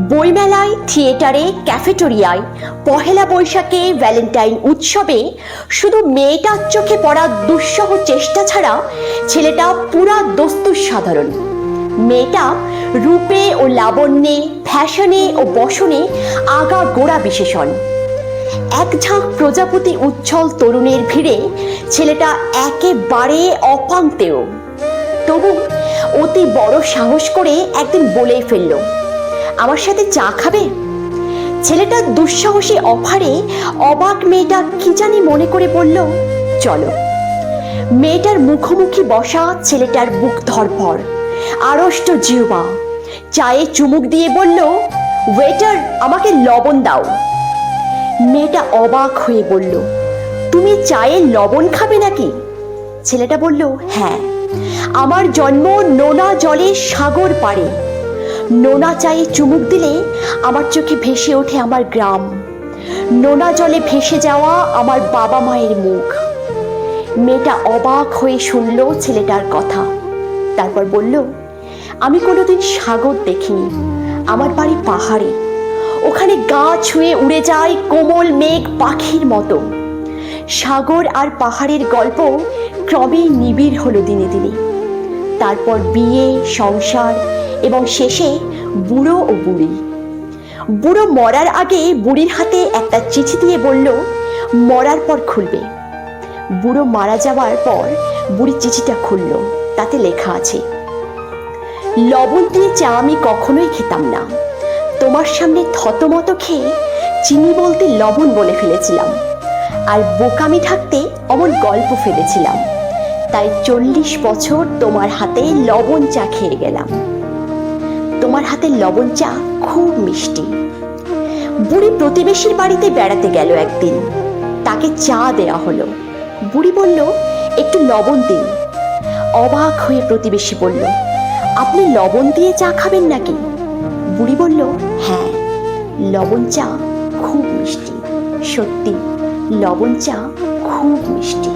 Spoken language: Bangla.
বইমেলায়, থিয়েটারে, ক্যাফেটেরিয়ায়, পহেলা বৈশাখে, ভ্যালেন্টাইন উৎসবে শুধু মেয়েটার চোখে পড়া দুঃসহ চেষ্টা ছাড়া ছেলেটা পুরা দস্তুর সাধারণ। মেয়েটা রূপে ও লাবণ্যে, ফ্যাশনে ও বসনে আগা গোড়া বিশেষণ। এক ঝাঁক প্রজাপতি উচ্ছল তরুণের ভিড়ে ছেলেটা একেবারে অপাংতেয়। তবু অতি বড় সাহস করে একদিন বলেই ফেলল, আমার সাথে চা খাবে? ছেলেটার দুঃসাহসী অফারে অবাক মেয়েটা কি জানি মনে করে বলল, চলো। মেয়েটার মুখোমুখি বসা ছেলেটার বুক ধড়ফড়, আড়ষ্ট জিহ্বা। চায়ে চুমুক দিয়ে বলল, ওয়েটার, আমাকে লবণ দাও। মেয়েটা অবাক হয়ে বলল, তুমি চায়ে লবণ খাবে নাকি? ছেলেটা বলল, হ্যাঁ, আমার জন্ম নোনা জলে সাগর পাড়ে। নোনা চায়ে চুমুক দিলে আমার চোখে ভেসে ওঠে আমার গ্রাম, নোনা জলে ভেসে যাওয়া আমার বাবা মায়ের মুখ। মেয়েটা অবাক হয়ে শুনল ছেলেটার কথা, তারপর বলল, আমি কোনোদিন সাগর দেখিনি, আমার বাড়ি পাহাড়ে, ওখানে গা ছুঁয়ে উড়ে যায় কোমল মেঘ পাখির মতো। সাগর আর পাহাড়ের গল্প ক্রমেই নিবিড় হলো দিনে দিনে। তারপর বিয়ে, সংসার এবং শেষে বুড়ো ও বুড়ি। বুড়ো মরার আগে বুড়ির হাতে একটা চিঠি দিয়ে বলল, মরার পর খুলবে। বুড়ো মারা যাওয়ার পর বুড়ি চিঠিটা খুলল। তাতে লেখা আছে, লবণ দিয়ে চা আমি কখনোই খেতাম না, তোমার সামনে থতমত খেয়ে চিনি বলতে লবণ বলে ফেলেছিলাম, আর বোকামি থাকতে অমন গল্প ফেলেছিলাম, তাই 40 বছর তোমার হাতে লবণ চা খেয়ে গেলাম। তোমার হাতের লবণ চা খুব মিষ্টি। বুড়ি প্রতিবেশীর বাড়িতে বেড়াতে গেল একদিন, তাকে চা দেয়া হলো। বুড়ি বলল, একটু লবণ দিন। অবাক হয়ে প্রতিবেশী বলল, আপনি লবণ দিয়ে চা খাবেন নাকি? বুড়ি বলল, হ্যাঁ, লবণ চা খুব মিষ্টি। সত্যি, লবণ চা খুব মিষ্টি।